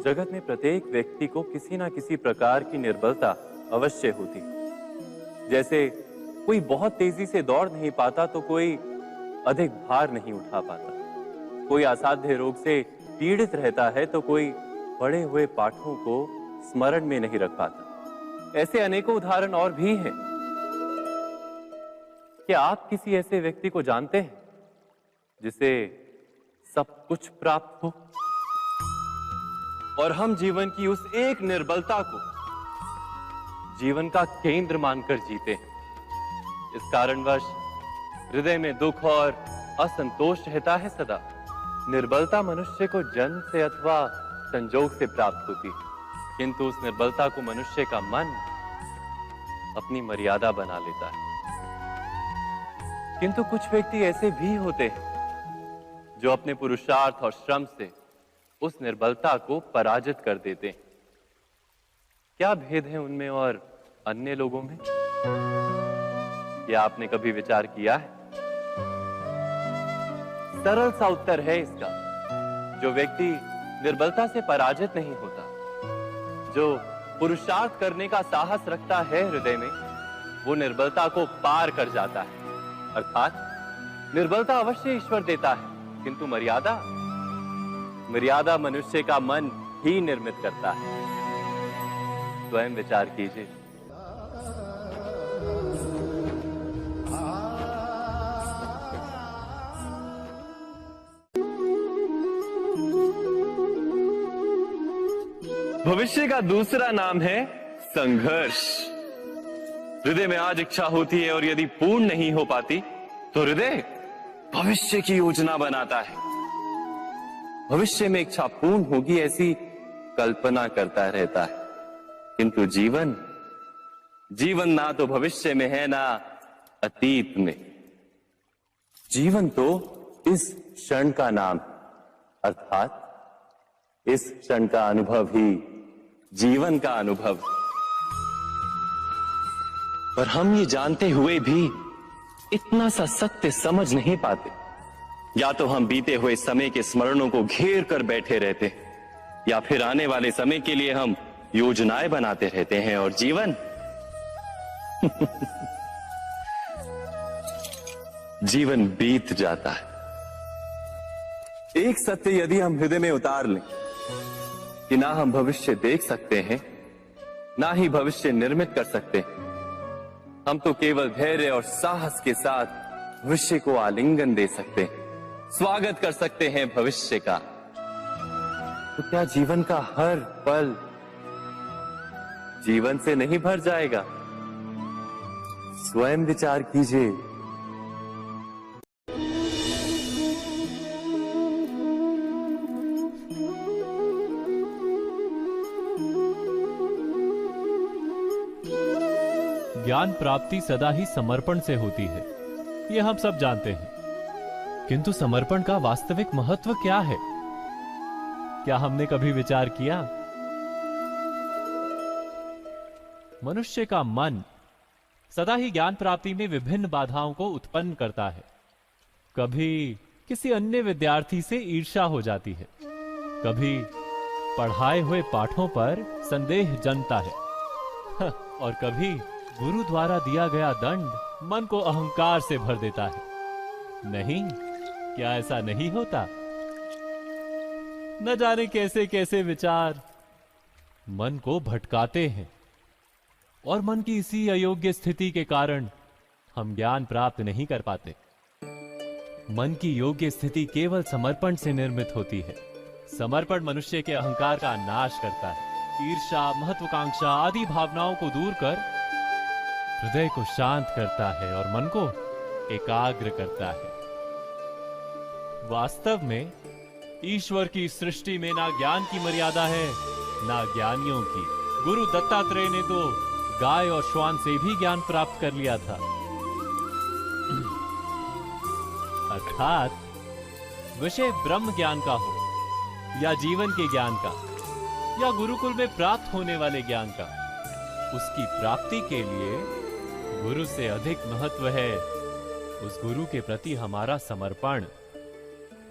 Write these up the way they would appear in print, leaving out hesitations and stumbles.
जगत में प्रत्येक व्यक्ति को किसी ना किसी प्रकार की निर्बलता अवश्य होती है। जैसे कोई बहुत तेजी से दौड़ नहीं पाता तो कोई अधिक भार नहीं उठा पाता, कोई असाध्य रोग से पीड़ित रहता है तो कोई पढ़े हुए पाठों को स्मरण में नहीं रख पाता। ऐसे अनेकों उदाहरण और भी हैं। क्या आप किसी ऐसे व्यक्ति को जानते हैं जिसे सब कुछ प्राप्त हो और हम जीवन की उस एक निर्बलता को जीवन का केंद्र मानकर जीते हैं? इस कारणवश हृदय में दुख और असंतोष रहता है सदा। निर्बलता मनुष्य को जन्म से अथवा संजोग से प्राप्त होती है, किंतु उस निर्बलता को मनुष्य का मन अपनी मर्यादा बना लेता है। किंतु कुछ व्यक्ति ऐसे भी होते हैं जो अपने पुरुषार्थ और श्रम से उस निर्बलता को पराजित कर देते हैं। क्या भेद है उनमें और अन्य लोगों में? क्या आपने कभी विचार किया है? सरल सा उत्तर है इसका। जो व्यक्ति निर्बलता से पराजित नहीं होता, जो पुरुषार्थ करने का साहस रखता है हृदय में, वो निर्बलता को पार कर जाता है। अर्थात निर्बलता अवश्य ईश्वर देता है, किंतु मर्यादा मनुष्य का मन ही निर्मित करता है। स्वयं विचार कीजिए। भविष्य का दूसरा नाम है संघर्ष। हृदय में आज इच्छा होती है और यदि पूर्ण नहीं हो पाती तो हृदय भविष्य की योजना बनाता है। भविष्य में इच्छा पूर्ण होगी ऐसी कल्पना करता रहता है, किंतु जीवन ना तो भविष्य में है ना अतीत में। जीवन तो इस क्षण का नाम है, अर्थात इस क्षण का अनुभव ही जीवन का अनुभव। पर हम ये जानते हुए भी इतना सा सत्य समझ नहीं पाते। या तो हम बीते हुए समय के स्मरणों को घेर कर बैठे रहते हैं, या फिर आने वाले समय के लिए हम योजनाएं बनाते रहते हैं और जीवन जीवन बीत जाता है। एक सत्य यदि हम हृदय में उतार लें कि ना हम भविष्य देख सकते हैं, ना ही भविष्य निर्मित कर सकते हैं, हम तो केवल धैर्य और साहस के साथ भविष्य को आलिंगन दे सकते हैं, स्वागत कर सकते हैं भविष्य का। तो क्या जीवन का हर पल जीवन से नहीं भर जाएगा? स्वयं विचार कीजिए। ज्ञान प्राप्ति सदा ही समर्पण से होती है, ये हम सब जानते हैं। किंतु समर्पण का वास्तविक महत्व क्या है? क्या हमने कभी विचार किया? मनुष्य का मन सदा ही ज्ञान प्राप्ति में विभिन्न बाधाओं को उत्पन्न करता है। कभी किसी अन्य विद्यार्थी से ईर्ष्या हो जाती है, कभी पढ़ाए हुए पाठों पर संदेह जन्मता है और कभी गुरु द्वारा दिया गया दंड मन को अहंकार से भर देता है। नहीं, क्या ऐसा नहीं होता? न जाने कैसे कैसे विचार मन को भटकाते हैं और मन की इसी अयोग्य स्थिति के कारण हम ज्ञान प्राप्त नहीं कर पाते। मन की योग्य स्थिति केवल समर्पण से निर्मित होती है। समर्पण मनुष्य के अहंकार का नाश करता है। ईर्ष्या, महत्वाकांक्षा आदि भावनाओं को दूर कर हृदय को शांत करता है और मन को एकाग्र करता है। वास्तव में ईश्वर की सृष्टि में ना ज्ञान की मर्यादा है, ना ज्ञानियों की। गुरु दत्तात्रेय ने तो गाय और श्वान से भी ज्ञान प्राप्त कर लिया था। अर्थात विषय ब्रह्म ज्ञान का हो या जीवन के ज्ञान का या गुरुकुल में प्राप्त होने वाले ज्ञान का, उसकी प्राप्ति के लिए गुरु से अधिक महत्व है उस गुरु के प्रति हमारा समर्पण।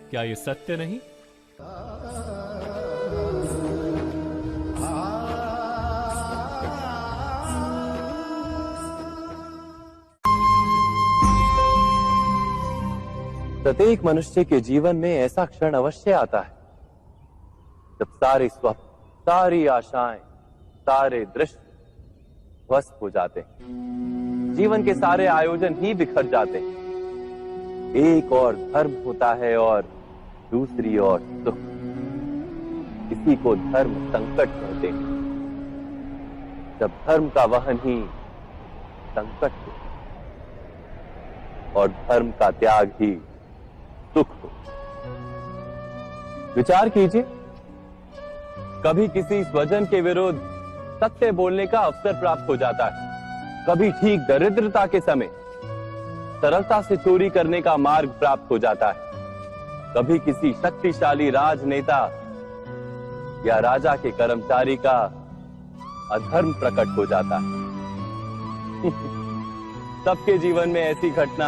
क्या यह सत्य नहीं? प्रत्येक मनुष्य के जीवन में ऐसा क्षण अवश्य आता है जब सारे स्वप्न, सारी आशाएं, सारे दृश्य ध्वस्त हो जाते हैं। जीवन के सारे आयोजन ही बिखर जाते हैं। एक और धर्म होता है और दूसरी ओर सुख। इसी को धर्म संकट कहते हैं। जब धर्म का वहन ही संकट हो और धर्म का त्याग ही सुख हो। विचार कीजिए, कभी किसी स्वजन के विरुद्ध सत्य बोलने का अवसर प्राप्त हो जाता है, कभी ठीक दरिद्रता के समय सरलता से चोरी करने का मार्ग प्राप्त हो जाता है, कभी किसी शक्तिशाली राजनेता या राजा के कर्मचारी का अधर्म प्रकट हो जाता है। सबके जीवन में ऐसी घटना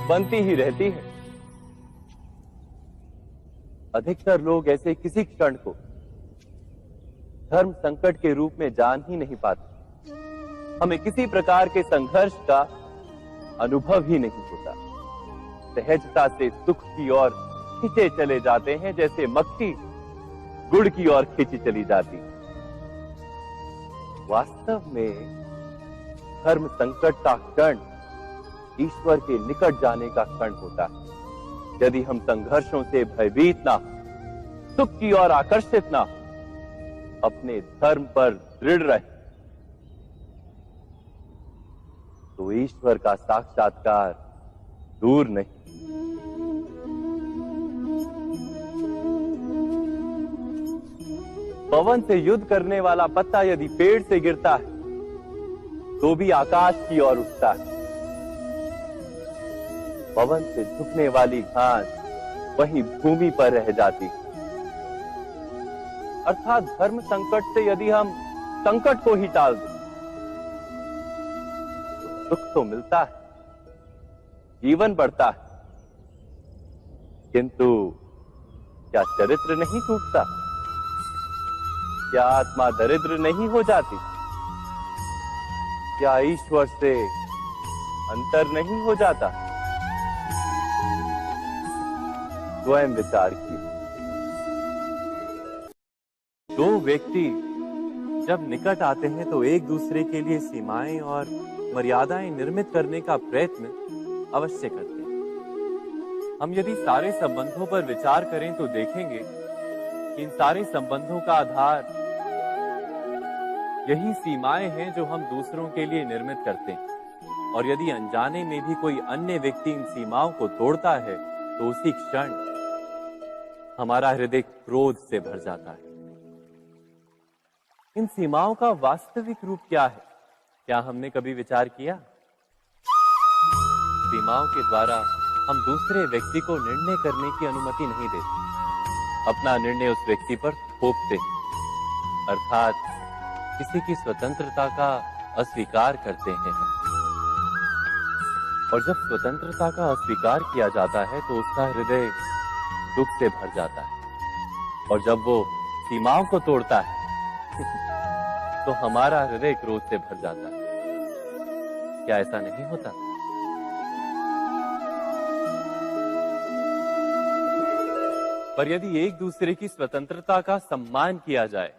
बनती ही रहती है। अधिकतर लोग ऐसे किसी क्षण को धर्म संकट के रूप में जान ही नहीं पाते। हमें किसी प्रकार के संघर्ष का अनुभव ही नहीं होता। सहजता से सुख की ओर खींचे चले जाते हैं, जैसे मक्खी गुड़ की ओर खींची चली जाती। वास्तव में धर्म संकट का क्षण ईश्वर के निकट जाने का क्षण होता है। यदि हम संघर्षों से भयभीत ना हो, सुख की ओर आकर्षित ना हो, अपने धर्म पर दृढ़ रहे, तो ईश्वर का साक्षात्कार दूर नहीं। पवन से युद्ध करने वाला पत्ता यदि पेड़ से गिरता है तो भी आकाश की ओर उठता है। पवन से झुकने वाली घास वहीं भूमि पर रह जाती है। अर्थात धर्म संकट से यदि हम संकट को ही टाल दें तो सुख तो मिलता है, जीवन बढ़ता है, किंतु क्या चरित्र नहीं टूटता? क्या आत्मा दरिद्र नहीं हो जाती? क्या ईश्वर से अंतर नहीं हो जाता? स्वयं विचार किए। दो व्यक्ति जब निकट आते हैं तो एक दूसरे के लिए सीमाएं और मर्यादाएं निर्मित करने का प्रयत्न अवश्य करते हैं। हम यदि सारे संबंधों पर विचार करें तो देखेंगे कि इन सारे संबंधों का आधार यही सीमाएं हैं जो हम दूसरों के लिए निर्मित करते हैं। और यदि अनजाने में भी कोई अन्य व्यक्ति इन सीमाओं को तोड़ता है तो उसी क्षण हमारा हृदय क्रोध से भर जाता है। इन सीमाओं का वास्तविक रूप क्या है? क्या हमने कभी विचार किया? सीमाओं के द्वारा हम दूसरे व्यक्ति को निर्णय करने की अनुमति नहीं देते। अपना निर्णय उस व्यक्ति पर थोपते, अर्थात किसी की स्वतंत्रता का अस्वीकार करते हैं। और जब स्वतंत्रता का अस्वीकार किया जाता है तो उसका हृदय दुख से भर जाता है। और जब वो सीमाओं को तोड़ता है तो हमारा हृदय क्रोध से भर जाता है। क्या ऐसा नहीं होता? पर यदि एक दूसरे की स्वतंत्रता का सम्मान किया जाए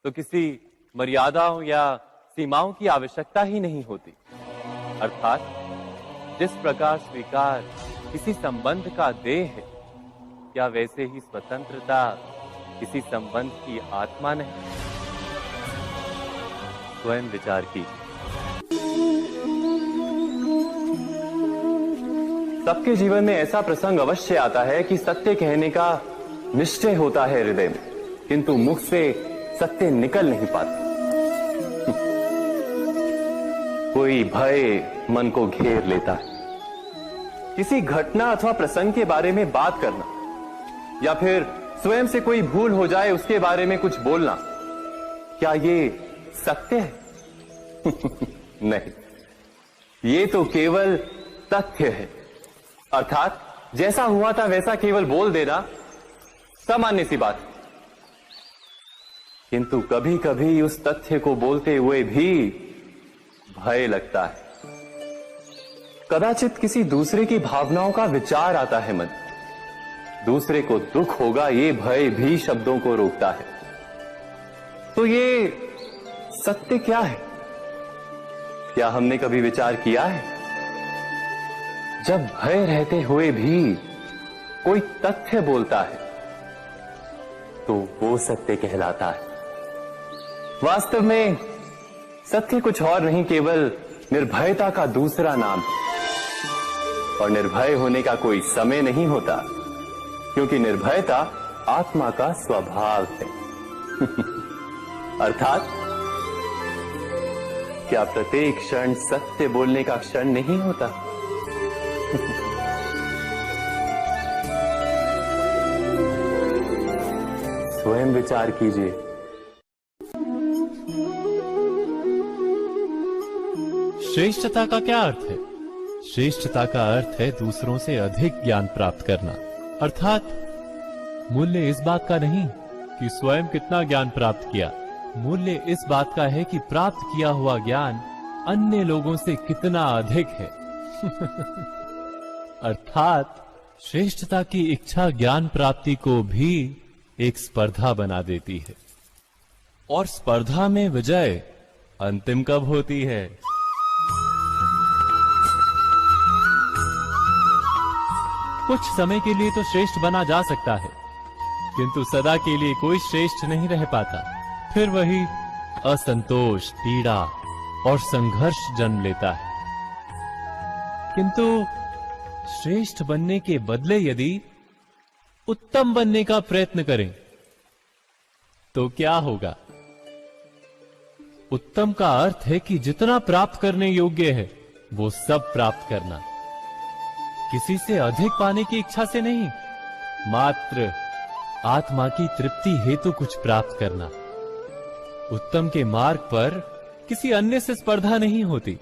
तो किसी मर्यादाओं या सीमाओं की आवश्यकता ही नहीं होती। अर्थात जिस प्रकार स्वीकार किसी संबंध का देह है, क्या वैसे ही स्वतंत्रता किसी संबंध की आत्मा नहीं? स्वयं विचार कीजिए। सबके जीवन में ऐसा प्रसंग अवश्य आता है कि सत्य कहने का निश्चय होता है हृदय में, किंतु मुख से सत्य निकल नहीं पाता। कोई भय मन को घेर लेता है। किसी घटना अथवा प्रसंग के बारे में बात करना या फिर स्वयं से कोई भूल हो जाए उसके बारे में कुछ बोलना, क्या ये सत्य है? नहीं, ये तो केवल तथ्य है। अर्थात जैसा हुआ था वैसा केवल बोल देना सामान्य सी बात है। किंतु कभी कभी उस तथ्य को बोलते हुए भी भय लगता है। कदाचित किसी दूसरे की भावनाओं का विचार आता है मन। दूसरे को दुख होगा ये भय भी शब्दों को रोकता है। तो ये सत्य क्या है? क्या हमने कभी विचार किया है? जब भय रहते हुए भी कोई तथ्य बोलता है तो वो सत्य कहलाता है। वास्तव में सत्य कुछ और नहीं, केवल निर्भयता का दूसरा नाम है। और निर्भय होने का कोई समय नहीं होता, क्योंकि निर्भयता आत्मा का स्वभाव है। अर्थात क्या प्रत्येक क्षण सत्य बोलने का क्षण नहीं होता? स्वयं विचार कीजिए। श्रेष्ठता का क्या अर्थ है? श्रेष्ठता का अर्थ है दूसरों से अधिक ज्ञान प्राप्त करना। अर्थात मूल्य इस बात का नहीं कि स्वयं कितना ज्ञान प्राप्त किया, मूल्य इस बात का है कि प्राप्त किया हुआ ज्ञान अन्य लोगों से कितना अधिक है। अर्थात श्रेष्ठता की इच्छा ज्ञान प्राप्ति को भी एक स्पर्धा बना देती है। और स्पर्धा में विजय अंतिम कब होती है? कुछ समय के लिए तो श्रेष्ठ बना जा सकता है, किंतु सदा के लिए कोई श्रेष्ठ नहीं रह पाता। फिर वही असंतोष, पीड़ा और संघर्ष जन्म लेता है। किंतु श्रेष्ठ बनने के बदले यदि उत्तम बनने का प्रयत्न करें तो क्या होगा? उत्तम का अर्थ है कि जितना प्राप्त करने योग्य है वो सब प्राप्त करना, किसी से अधिक पाने की इच्छा से नहीं, मात्र आत्मा की तृप्ति हेतु कुछ प्राप्त करना। उत्तम के मार्ग पर किसी अन्य से स्पर्धा नहीं होती,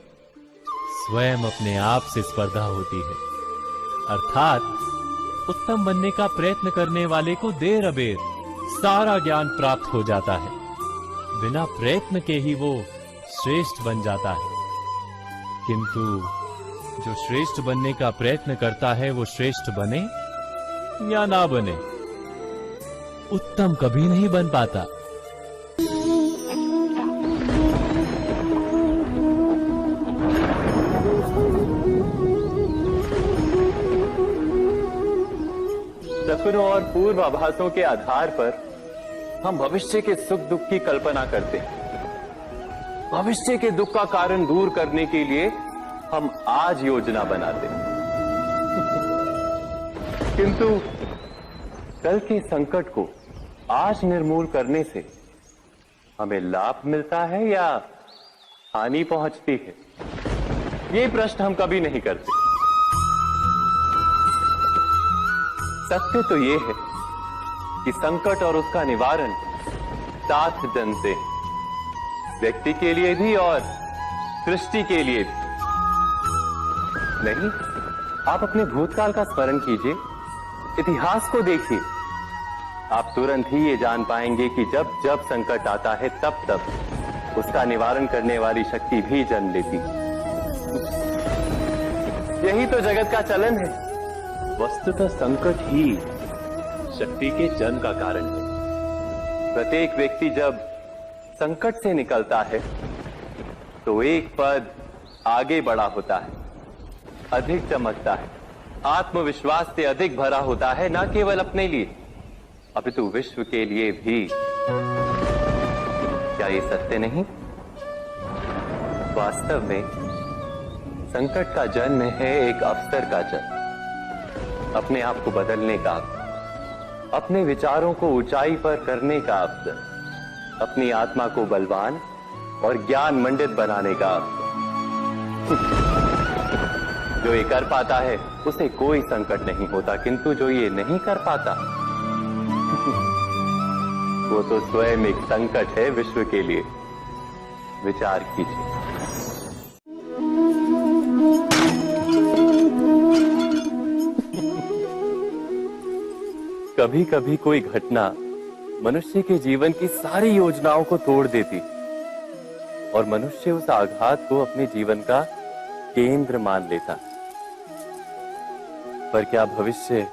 स्वयं अपने आप से स्पर्धा होती है। अर्थात उत्तम बनने का प्रयत्न करने वाले को देर अबेर सारा ज्ञान प्राप्त हो जाता है। बिना प्रयत्न के ही वो श्रेष्ठ बन जाता है। किंतु जो श्रेष्ठ बनने का प्रयत्न करता है वो श्रेष्ठ बने या ना बने, उत्तम कभी नहीं बन पाता। सपनों और पूर्वाभासों के आधार पर हम भविष्य के सुख दुख की कल्पना करते हैं। भविष्य के दुख का कारण दूर करने के लिए हम आज योजना बनाते हैं। किंतु कल के संकट को आज निर्मूल करने से हमें लाभ मिलता है या हानि पहुंचती है? ये प्रश्न हम कभी नहीं करते। सत्य तो ये है कि संकट और उसका निवारण साथ जनते हैं, व्यक्ति के लिए भी और सृष्टि के लिए भी। नहीं, आप अपने भूतकाल का स्मरण कीजिए, इतिहास को देखिए। आप तुरंत ही ये जान पाएंगे कि जब जब संकट आता है तब तब उसका निवारण करने वाली शक्ति भी जन्म लेती है। यही तो जगत का चलन है। वस्तुतः संकट ही शक्ति के जन्म का कारण है। प्रत्येक व्यक्ति जब संकट से निकलता है तो एक पद आगे बढ़ा होता है, अधिक चमकता है, आत्मविश्वास से अधिक भरा होता है, न केवल अपने लिए अपितु विश्व के लिए भी। क्या ये सत्य नहीं? वास्तव में संकट का जन्म है एक अवसर का जन्म, अपने आप को बदलने का, अपने विचारों को ऊंचाई पर करने का अवसर, अपनी आत्मा को बलवान और ज्ञान मंडित बनाने का अवसर। जो ये कर पाता है उसे कोई संकट नहीं होता, किंतु जो ये नहीं कर पाता वो तो स्वयं एक संकट है विश्व के लिए। विचार कीजिए। कभी कभी कोई घटना मनुष्य के जीवन की सारी योजनाओं को तोड़ देती और मनुष्य उस आघात को अपने जीवन का केंद्र मान लेता। पर क्या भविष्य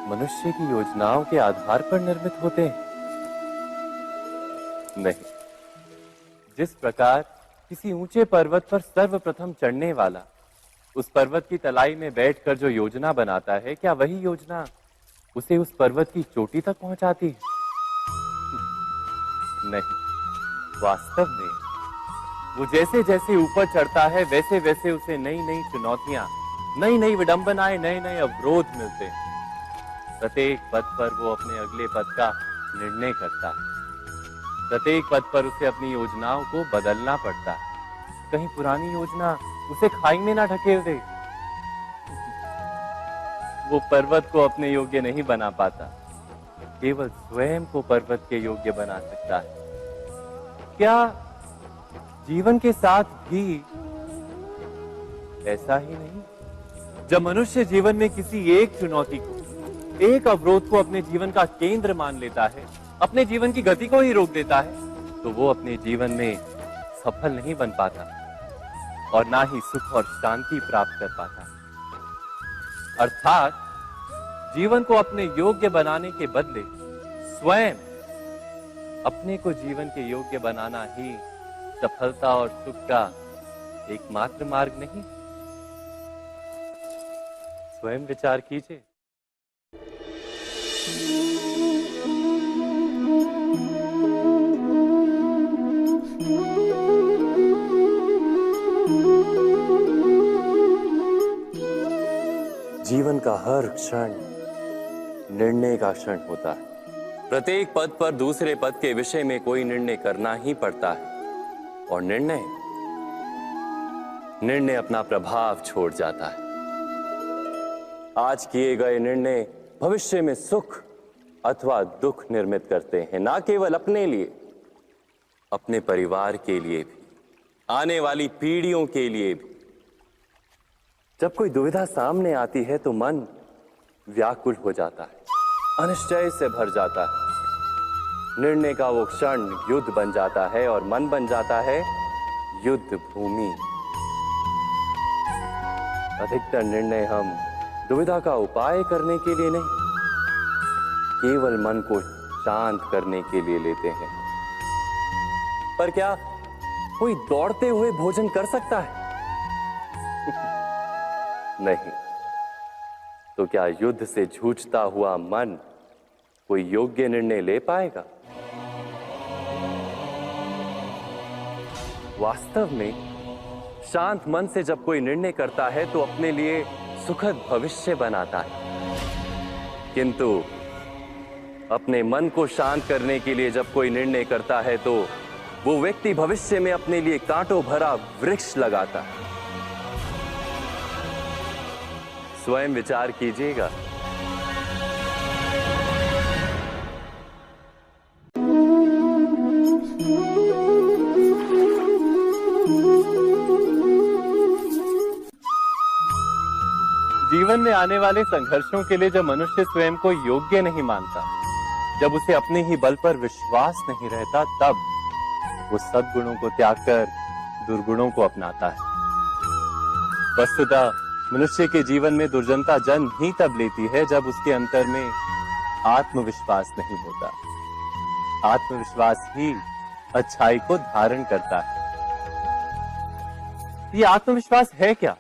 मनुष्य की योजनाओं के आधार पर निर्मित होते हैं? नहीं। जिस प्रकार किसी ऊंचे पर्वत पर सर्वप्रथम चढ़ने वाला उस पर्वत की तलाई में बैठकर जो योजना बनाता है, क्या वही योजना उसे उस पर्वत की चोटी तक पहुंचाती है? नहीं। वास्तव में वो जैसे जैसे ऊपर चढ़ता है वैसे वैसे उसे नई नई चुनौतियां, नई नई विडंबनाएं, नए नए अवरोध मिलते हैं। प्रत्येक पद पर वो अपने अगले पद का निर्णय करता है। प्रत्येक पद पर उसे अपनी योजनाओं को बदलना पड़ता है। कहीं पुरानी योजना उसे खाई में ना ढकेल दे। वो पर्वत को अपने योग्य नहीं बना पाता, केवल स्वयं को पर्वत के योग्य बना सकता है। क्या जीवन के साथ भी ऐसा ही नहीं? जब मनुष्य जीवन में किसी एक चुनौती को, एक अवरोध को अपने जीवन का केंद्र मान लेता है, अपने जीवन की गति को ही रोक देता है, तो वो अपने जीवन में सफल नहीं बन पाता और ना ही सुख और शांति प्राप्त कर पाता। अर्थात जीवन को अपने योग्य बनाने के बदले स्वयं अपने को जीवन के योग्य बनाना ही सफलता और सुख का एकमात्र मार्ग नहीं? स्वयं विचार कीजिए। जीवन का हर क्षण निर्णय का क्षण होता है। प्रत्येक पद पर दूसरे पद के विषय में कोई निर्णय करना ही पड़ता है और निर्णय अपना प्रभाव छोड़ जाता है। आज किए गए निर्णय भविष्य में सुख अथवा दुख निर्मित करते हैं, ना केवल अपने लिए, अपने परिवार के लिए भी, आने वाली पीढ़ियों के लिए भी। जब कोई दुविधा सामने आती है तो मन व्याकुल हो जाता है, अनिश्चय से भर जाता है। निर्णय का वो क्षण युद्ध बन जाता है और मन बन जाता है युद्ध भूमि। अधिकतर निर्णय हम दुविधा का उपाय करने के लिए नहीं, केवल मन को शांत करने के लिए लेते हैं। पर क्या कोई दौड़ते हुए भोजन कर सकता है? नहीं। तो क्या युद्ध से जूझता हुआ मन कोई योग्य निर्णय ले पाएगा? वास्तव में शांत मन से जब कोई निर्णय करता है तो अपने लिए सुखद भविष्य बनाता है, किंतु अपने मन को शांत करने के लिए जब कोई निर्णय करता है तो वो व्यक्ति भविष्य में अपने लिए कांटों भरा वृक्ष लगाता है। स्वयं विचार कीजिएगा। जीवन में आने वाले संघर्षों के लिए जब मनुष्य स्वयं को योग्य नहीं मानता, जब उसे अपने ही बल पर विश्वास नहीं रहता, तब वो सद्गुणों को त्याग कर दुर्गुणों को अपनाता है। वस्तुतः मनुष्य के जीवन में दुर्जनता जन्म ही तब लेती है जब उसके अंतर में आत्मविश्वास नहीं होता। आत्मविश्वास ही अच्छाई को धारण करता है। ये आत्मविश्वास है क्या?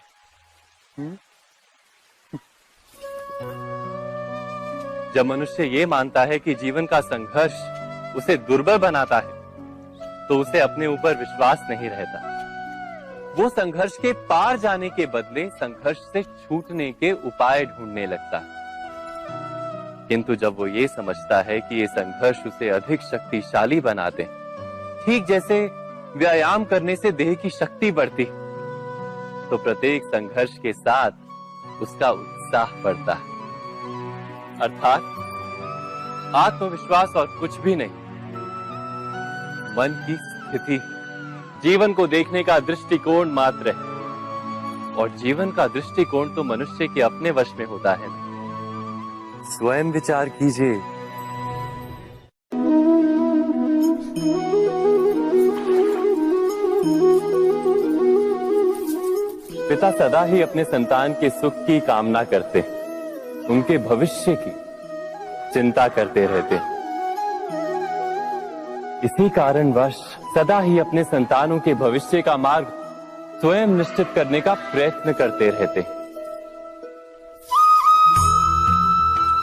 जब मनुष्य ये मानता है कि जीवन का संघर्ष उसे दुर्बल बनाता है, तो उसे अपने ऊपर विश्वास नहीं रहता। वो संघर्ष के पार जाने के बदले संघर्ष से छूटने के उपाय ढूंढने लगता है। किंतु जब वो ये समझता है कि ये संघर्ष उसे अधिक शक्तिशाली बनाते हैं, ठीक जैसे व्यायाम करने से देह की शक्ति बढ़ती, तो प्रत्येक संघर्ष के साथ उसका उत्साह बढ़ता है। अर्थात आत्मविश्वास और कुछ भी नहीं, मन की स्थिति, जीवन को देखने का दृष्टिकोण मात्र है। और जीवन का दृष्टिकोण तो मनुष्य के अपने वश में होता है। स्वयं विचार कीजिए। पिता सदा ही अपने संतान के सुख की कामना करते हैं। उनके भविष्य की चिंता करते रहते हैं। इसी कारणवश सदा ही अपने संतानों के भविष्य का मार्ग स्वयं निश्चित करने का प्रयत्न करते रहते हैं।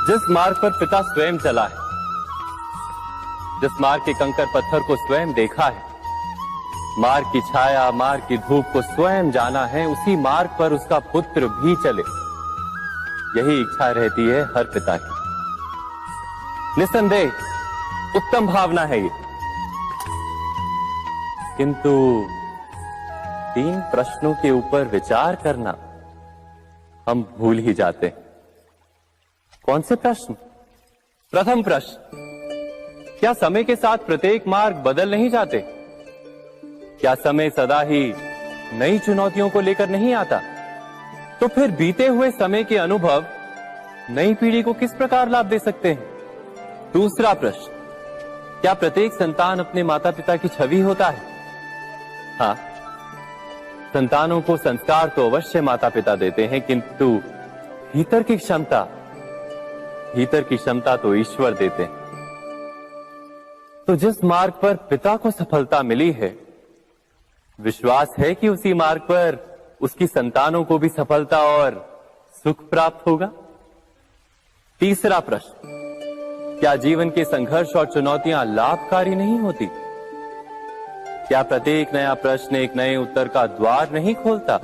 जिस मार्ग पर पिता स्वयं चला है, जिस मार्ग के कंकर पत्थर को स्वयं देखा है, मार्ग की छाया, मार्ग की धूप को स्वयं जाना है, उसी मार्ग पर उसका पुत्र भी चले, यही इच्छा रहती है हर पिता की। निस्संदेह उत्तम भावना है ये, किंतु 3 प्रश्नों के ऊपर विचार करना हम भूल ही जाते हैं। कौन से प्रश्न? प्रथम प्रश्न, क्या समय के साथ प्रत्येक मार्ग बदल नहीं जाते? क्या समय सदा ही नई चुनौतियों को लेकर नहीं आता? तो फिर बीते हुए समय के अनुभव नई पीढ़ी को किस प्रकार लाभ दे सकते हैं? दूसरा प्रश्न, क्या प्रत्येक संतान अपने माता पिता की छवि होता है? हाँ, संतानों को संस्कार तो अवश्य माता पिता देते हैं, किंतु भीतर की क्षमता तो ईश्वर देते हैं। तो जिस मार्ग पर पिता को सफलता मिली है, विश्वास है कि उसी मार्ग पर उसकी संतानों को भी सफलता और सुख प्राप्त होगा। तीसरा प्रश्न, क्या जीवन के संघर्ष और चुनौतियां लाभकारी नहीं होती? क्या प्रत्येक नया प्रश्न एक नए उत्तर का द्वार नहीं खोलता?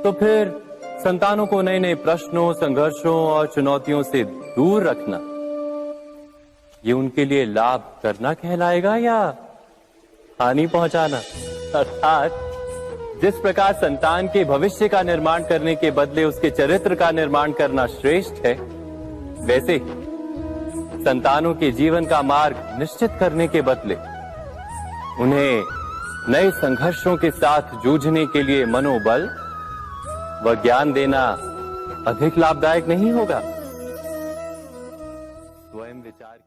तो फिर संतानों को नए नए प्रश्नों, संघर्षों और चुनौतियों से दूर रखना, ये उनके लिए लाभ करना कहलाएगा या हानि पहुंचाना? अर्थात जिस प्रकार संतान के भविष्य का निर्माण करने के बदले उसके चरित्र का निर्माण करना श्रेष्ठ है, वैसे ही संतानों के जीवन का मार्ग निश्चित करने के बदले उन्हें नए संघर्षों के साथ जूझने के लिए मनोबल व ज्ञान देना अधिक लाभदायक नहीं होगा? स्वयं विचार